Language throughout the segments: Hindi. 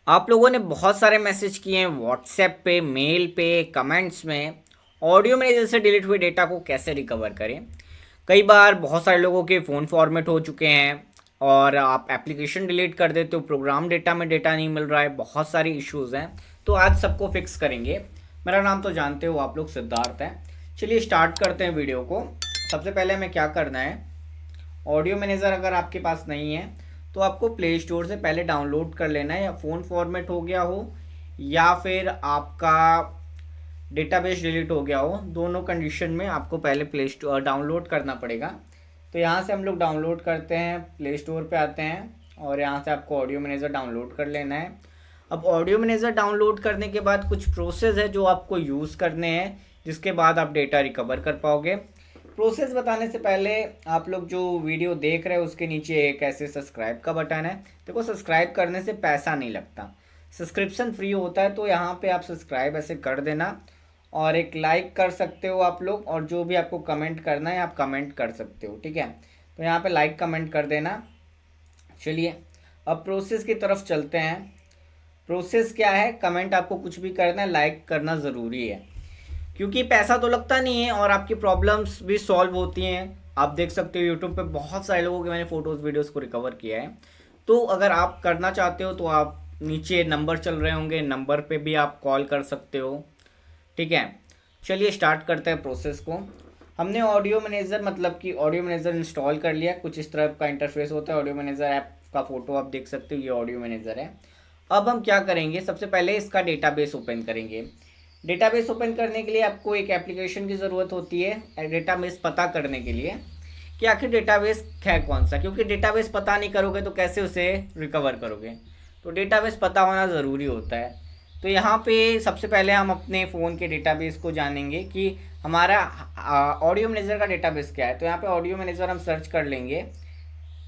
आप लोगों ने बहुत सारे मैसेज किए हैं व्हाट्सएप पे, मेल पे, कमेंट्स में। ऑडियो मैनेजर से डिलीट हुए डेटा को कैसे रिकवर करें। कई बार बहुत सारे लोगों के फ़ोन फॉर्मेट हो चुके हैं और आप एप्लीकेशन डिलीट कर देते हो, प्रोग्राम डेटा में डेटा नहीं मिल रहा है, बहुत सारी इश्यूज़ हैं। तो आज सबको फिक्स करेंगे। मेरा नाम तो जानते हो आप लोग, सिद्धार्थ है। चलिए स्टार्ट करते हैं वीडियो को। सबसे पहले हमें क्या करना है, ऑडियो मैनेजर अगर आपके पास नहीं है तो आपको प्ले स्टोर से पहले डाउनलोड कर लेना है, या फ़ोन फॉर्मेट हो गया हो या फिर आपका डेटाबेस डिलीट हो गया हो, दोनों कंडीशन में आपको पहले प्ले स्टोर डाउनलोड करना पड़ेगा। तो यहाँ से हम लोग डाउनलोड करते हैं, प्ले स्टोर पे आते हैं और यहाँ से आपको ऑडियो मैनेजर डाउनलोड कर लेना है। अब ऑडियो मैनेजर डाउनलोड करने के बाद कुछ प्रोसेस है जो आपको यूज़ करने हैं, जिसके बाद आप डेटा रिकवर कर पाओगे। प्रोसेस बताने से पहले आप लोग जो वीडियो देख रहे हो उसके नीचे एक ऐसे सब्सक्राइब का बटन है। देखो, सब्सक्राइब करने से पैसा नहीं लगता, सब्सक्रिप्शन फ्री होता है। तो यहाँ पे आप सब्सक्राइब ऐसे कर देना और एक लाइक कर सकते हो आप लोग, और जो भी आपको कमेंट करना है आप कमेंट कर सकते हो, ठीक है। तो यहाँ पे लाइक कमेंट कर देना। चलिए अब प्रोसेस की तरफ चलते हैं। प्रोसेस क्या है, कमेंट आपको कुछ भी करना है, लाइक करना ज़रूरी है, क्योंकि पैसा तो लगता नहीं है और आपकी प्रॉब्लम्स भी सॉल्व होती हैं। आप देख सकते हो यूट्यूब पे बहुत सारे लोगों के मैंने फ़ोटोज़ वीडियोज़ को रिकवर किया है। तो अगर आप करना चाहते हो तो आप नीचे नंबर चल रहे होंगे, नंबर पे भी आप कॉल कर सकते हो, ठीक है। चलिए स्टार्ट करते हैं प्रोसेस को। हमने ऑडियो मैनेजर मतलब कि ऑडियो मैनेजर इंस्टॉल कर लिया। कुछ इस तरह का इंटरफेस होता है। ऑडियो मैनेजर ऐप का फ़ोटो आप देख सकते हो, ये ऑडियो मैनेजर है। अब हम क्या करेंगे, सबसे पहले इसका डेटाबेस ओपन करेंगे। डेटाबेस ओपन करने के लिए आपको एक एप्लीकेशन की ज़रूरत होती है, डेटाबेस पता करने के लिए कि आखिर डेटाबेस है कौन सा, क्योंकि डेटाबेस पता नहीं करोगे तो कैसे उसे रिकवर करोगे। तो डेटाबेस पता होना ज़रूरी होता है। तो यहाँ पे सबसे पहले हम अपने फ़ोन के डेटाबेस को जानेंगे कि हमारा ऑडियो मैनेजर का डेटाबेस क्या है। तो यहाँ पे ऑडियो मैनेजर हम सर्च कर लेंगे।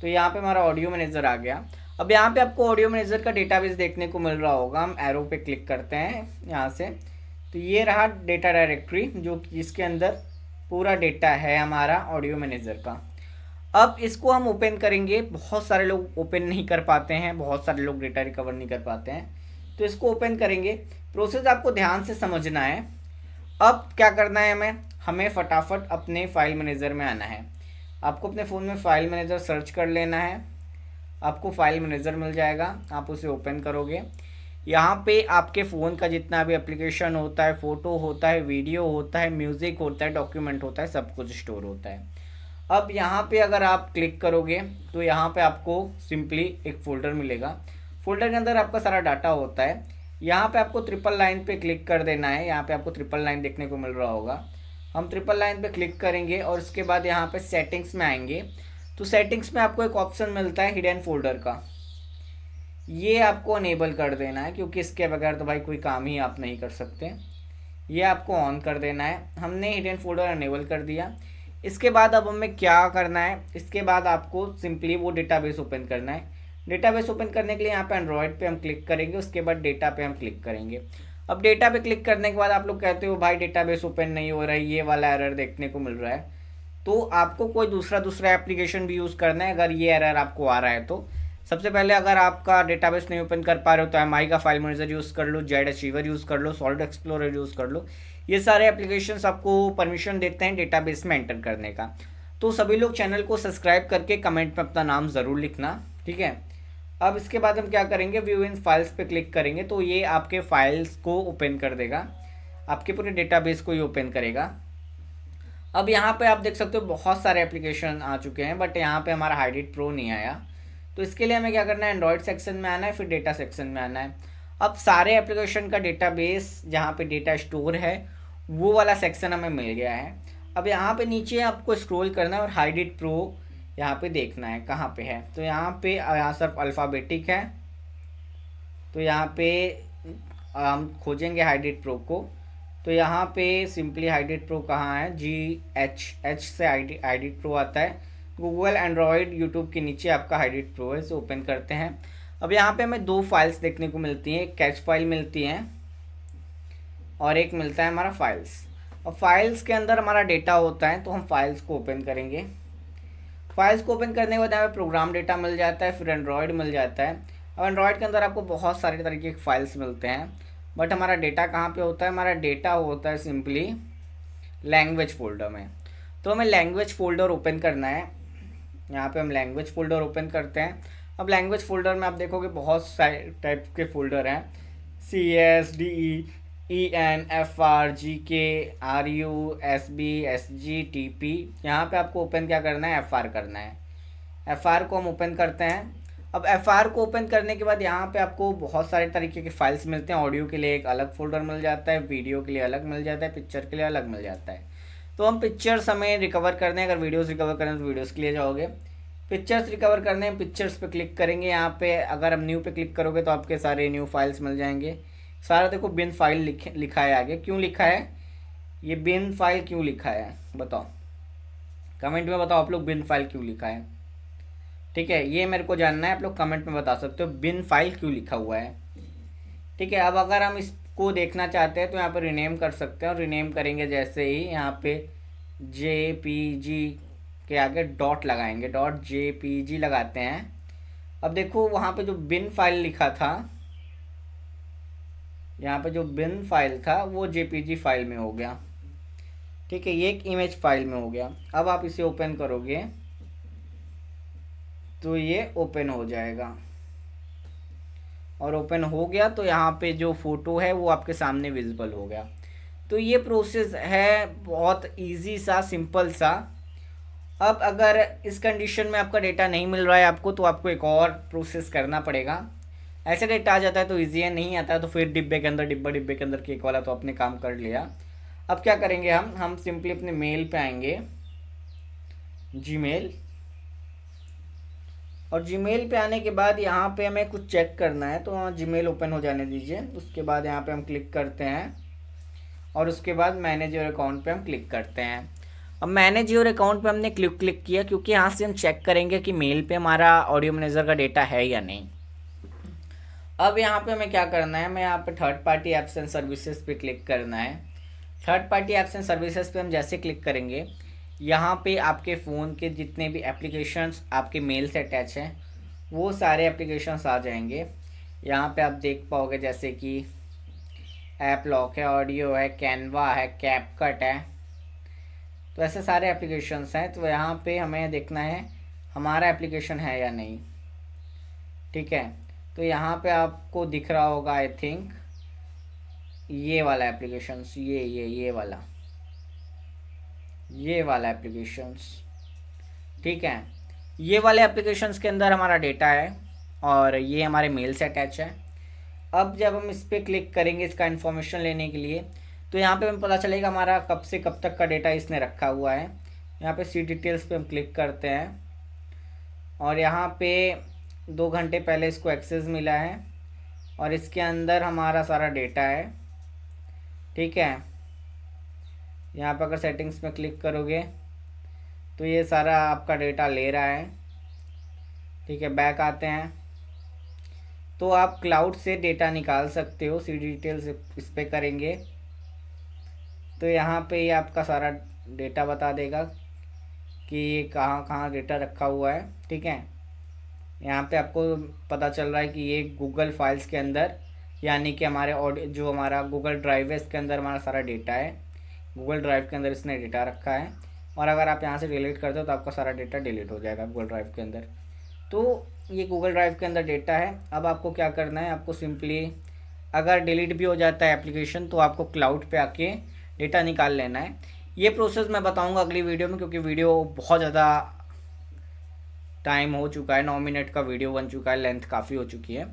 तो यहाँ पे हमारा ऑडियो मैनेजर आ गया। अब यहाँ पे आपको ऑडियो मैनेजर का डेटाबेस देखने को मिल रहा होगा। हम एरो पे क्लिक करते हैं यहाँ से। तो ये रहा डेटा डायरेक्टरी, जो कि इसके अंदर पूरा डेटा है हमारा ऑडियो मैनेजर का। अब इसको हम ओपन करेंगे। बहुत सारे लोग ओपन नहीं कर पाते हैं, बहुत सारे लोग डेटा रिकवर नहीं कर पाते हैं। तो इसको ओपन करेंगे। प्रोसेस आपको ध्यान से समझना है। अब क्या करना है, हमें हमें फटाफट अपने फाइल मैनेजर में आना है। आपको अपने फ़ोन में फ़ाइल मैनेजर सर्च कर लेना है। आपको फाइल मैनेजर मिल जाएगा, आप उसे ओपन करोगे। यहाँ पे आपके फ़ोन का जितना भी एप्लीकेशन होता है, फ़ोटो होता है, वीडियो होता है, म्यूज़िक होता है, डॉक्यूमेंट होता है, सब कुछ स्टोर होता है। अब यहाँ पे अगर आप क्लिक करोगे तो यहाँ पे आपको सिंपली एक फ़ोल्डर मिलेगा। फ़ोल्डर के अंदर आपका सारा डाटा होता है। यहाँ पे आपको ट्रिपल लाइन पे क्लिक कर देना है। यहाँ पे आपको ट्रिपल लाइन देखने को मिल रहा होगा। हम ट्रिपल लाइन पे क्लिक करेंगे और उसके बाद यहाँ पे सेटिंग्स में आएंगे। तो सेटिंग्स में आपको एक ऑप्शन मिलता है हिडन फोल्डर का, ये आपको अनेबल कर देना है, क्योंकि इसके बगैर तो भाई कोई काम ही आप नहीं कर सकते। ये आपको ऑन कर देना है। हमने हिडन फोल्डर अनेबल कर दिया। इसके बाद अब हमें क्या करना है, इसके बाद आपको सिंपली वो डेटाबेस ओपन करना है। डेटाबेस ओपन करने के लिए यहाँ पे एंड्रॉयड पे हम क्लिक करेंगे, उसके बाद डेटा पे हम क्लिक करेंगे। अब डेटा पे क्लिक करने के बाद आप लोग कहते हो भाई डेटाबेस ओपन नहीं हो रहा है, ये वाला एरर देखने को मिल रहा है। तो आपको कोई दूसरा एप्लीकेशन भी यूज़ करना है अगर ये एरर आपको आ रहा है तो। सबसे पहले अगर आपका डेटाबेस नहीं ओपन कर पा रहे हो तो एम आई का फाइल मैनेजर यूज़ कर लो, जेड अचीवर यूज़ कर लो, सॉलिड एक्सप्लोरर यूज़ कर लो। ये सारे एप्लीकेशंस आपको परमिशन देते हैं डेटाबेस में एंटर करने का। तो सभी लोग चैनल को सब्सक्राइब करके कमेंट में अपना नाम ज़रूर लिखना, ठीक है। अब इसके बाद हम क्या करेंगे, व्यू इन फाइल्स पे क्लिक करेंगे तो ये आपके फाइल्स को ओपन कर देगा, आपके पूरे डेटाबेस को ही ओपन करेगा। अब यहाँ पे आप देख सकते हो बहुत सारे एप्लीकेशन आ चुके हैं, बट यहाँ पे हमारा हाइडिट प्रो नहीं आया। तो इसके लिए हमें क्या करना है, एंड्रॉयड सेक्शन में आना है, फिर डेटा सेक्शन में आना है। अब सारे एप्लीकेशन का डेटाबेस जहाँ पे डेटा स्टोर है वो वाला सेक्शन हमें मिल गया है। अब यहाँ पे नीचे आपको स्क्रॉल करना है और हाइडिट प्रो यहाँ पे देखना है कहाँ पे है। तो यहाँ पे यहाँ सिर्फ अल्फ़ाबेटिक है। तो यहाँ पे हम खोजेंगे हाइडिट प्रो को। तो यहाँ पे सिंपली हाइडिट प्रो कहाँ है, GH से हाइडिट प्रो आता है। गूगल, एंड्रॉयड, यूट्यूब के नीचे आपका हाइडिट प्रो है, इसे ओपन करते हैं। अब यहाँ पे हमें दो फाइल्स देखने को मिलती हैं, एक कैच फाइल मिलती है और एक मिलता है हमारा फाइल्स। अब फाइल्स के अंदर हमारा डेटा होता है, तो हम फाइल्स को ओपन करेंगे। फाइल्स को ओपन करने के बाद हमें प्रोग्राम डेटा मिल जाता है, फिर एंड्रॉयड मिल जाता है। अब एंड्रॉयड के अंदर आपको बहुत सारे तरीके के फाइल्स मिलते हैं, बट हमारा डेटा कहाँ पे होता है? हमारा डेटा होता है सिंपली लैंग्वेज फोल्डर में। तो हमें लैंग्वेज फोल्डर ओपन करना है। यहाँ पे हम लैंग्वेज फोल्डर ओपन करते हैं। अब लैंग्वेज फोल्डर में आप देखोगे बहुत सारे टाइप के फोल्डर हैं, CSDENFRGKRUSB यहाँ पे आपको ओपन क्या करना है? FR करना है। FR को हम ओपन करते हैं। अब FR को ओपन करने के बाद यहाँ पे आपको बहुत सारे तरीके के फाइल्स मिलते हैं। ऑडियो के लिए एक अलग फोल्डर मिल जाता है, वीडियो के लिए अलग मिल जाता है, पिक्चर के लिए अलग मिल जाता है। तो हम पिक्चर्स हमें रिकवर करने हैं, अगर वीडियोस रिकवर करें तो वीडियोस के लिए जाओगे। पिक्चर्स रिकवर करने हैं, पिक्चर्स पे क्लिक करेंगे। यहाँ पे अगर हम न्यू पे क्लिक करोगे तो आपके सारे न्यू फाइल्स मिल जाएंगे। सारा देखो बिन फाइल लिखा है आगे, क्यों लिखा है ये बिन फाइल क्यों लिखा है? बताओ, कमेंट में बताओ आप लोग बिन फाइल क्यों लिखा है। ठीक है, ये मेरे को जानना है, आप लोग कमेंट में बता सकते हो बिन फाइल क्यों लिखा हुआ है। ठीक है, अब अगर हम इसको देखना चाहते हैं तो यहाँ पर रिनेम कर सकते हैं, और रिनेम करेंगे जैसे ही यहाँ पे JPG के आगे डॉट लगाएंगे, .jpg लगाते हैं। अब देखो वहाँ पे जो बिन फाइल लिखा था, यहाँ पे जो बिन फाइल था वो JPG फाइल में हो गया। ठीक है, ये एक इमेज फाइल में हो गया। अब आप इसे ओपन करोगे तो ये ओपन हो जाएगा, और ओपन हो गया तो यहाँ पे जो फ़ोटो है वो आपके सामने विजिबल हो गया। तो ये प्रोसेस है बहुत इजी सा, सिंपल सा। अब अगर इस कंडीशन में आपका डेटा नहीं मिल रहा है आपको, तो आपको एक और प्रोसेस करना पड़ेगा। ऐसे डेटा आ जाता है तो ईजी है, नहीं आता है तो फिर डिब्बे के अंदर डिब्बे के अंदर केक वाला तो अपने काम कर लिया। अब क्या करेंगे हम सिंपली अपने मेल पे आएंगे, जीमेल, और जीमेल पे आने के बाद यहाँ पे हमें कुछ चेक करना है, तो वहाँ जीमेल ओपन हो जाने दीजिए। उसके बाद यहाँ पे हम क्लिक करते हैं, और उसके बाद मैनेज योर अकाउंट पे हम क्लिक करते हैं। अब मैनेज योर अकाउंट पे हमने क्लिक किया, क्योंकि यहाँ से हम चेक करेंगे कि मेल पे हमारा ऑडियो मैनेजर का डेटा है या नहीं। अब यहाँ पे हमें क्या करना है, हमें यहाँ पे third party apps and services पे क्लिक करना है। Third party apps and services पे हम जैसे क्लिक करेंगे, यहाँ पे आपके फ़ोन के जितने भी एप्लीकेशंस आपके मेल से अटैच हैं वो सारे एप्लीकेशंस आ जाएंगे। यहाँ पे आप देख पाओगे जैसे कि ऐप लॉक है, ऑडियो है, कैनवा है, कैपकट है, तो ऐसे सारे एप्लीकेशंस हैं। तो यहाँ पे हमें देखना है हमारा एप्लीकेशन है या नहीं। ठीक है, तो यहाँ पे आपको दिख रहा होगा आई थिंक ये वाला एप्लीकेशंस, ये वाला एप्लीकेशंस। ठीक है, ये वाले एप्लीकेशंस के अंदर हमारा डेटा है, और ये हमारे मेल से अटैच है। अब जब हम इस पर क्लिक करेंगे इसका इन्फॉर्मेशन लेने के लिए, तो यहाँ पे हमें पता चलेगा हमारा कब से कब तक का डेटा इसने रखा हुआ है। यहाँ पे सी डिटेल्स पे हम क्लिक करते हैं, और यहाँ पे 2 घंटे पहले इसको एक्सेस मिला है, और इसके अंदर हमारा सारा डेटा है। ठीक है, यहाँ पर अगर सेटिंग्स में क्लिक करोगे तो ये सारा आपका डेटा ले रहा है। ठीक है, बैक आते हैं, तो आप क्लाउड से डेटा निकाल सकते हो। सी डिटेल्स इस पर करेंगे तो यहाँ पे ये आपका सारा डेटा बता देगा कि ये कहाँ कहाँ डेटा रखा हुआ है। ठीक है, यहाँ पे आपको पता चल रहा है कि ये गूगल फाइल्स के अंदर, यानी कि हमारे ऑडियो जो हमारा गूगल ड्राइव है इसके अंदर हमारा सारा डेटा है। गूगल ड्राइव के अंदर इसने डेटा रखा है, और अगर आप यहाँ से डिलीट करते हो तो आपका सारा डेटा डिलीट हो जाएगा गूगल ड्राइव के अंदर। तो ये गूगल ड्राइव के अंदर डेटा है। अब आपको क्या करना है, आपको सिंपली अगर डिलीट भी हो जाता है एप्लीकेशन तो आपको क्लाउड पे आके डेटा निकाल लेना है। ये प्रोसेस मैं बताऊंगा अगली वीडियो में, क्योंकि वीडियो बहुत ज़्यादा टाइम हो चुका है, 9 मिनट का वीडियो बन चुका है, लेंथ काफ़ी हो चुकी है।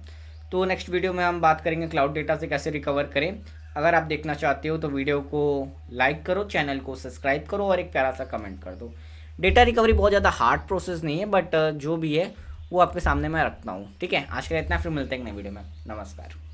तो नेक्स्ट वीडियो में हम बात करेंगे क्लाउड डेटा से कैसे रिकवर करें। अगर आप देखना चाहते हो तो वीडियो को लाइक करो, चैनल को सब्सक्राइब करो, और एक प्यारा सा कमेंट कर दो। डेटा रिकवरी बहुत ज़्यादा हार्ड प्रोसेस नहीं है, बट जो भी है वो आपके सामने मैं रखता हूँ। ठीक है, आज के लिए इतना, फिर मिलते हैं एक नई वीडियो में। नमस्कार।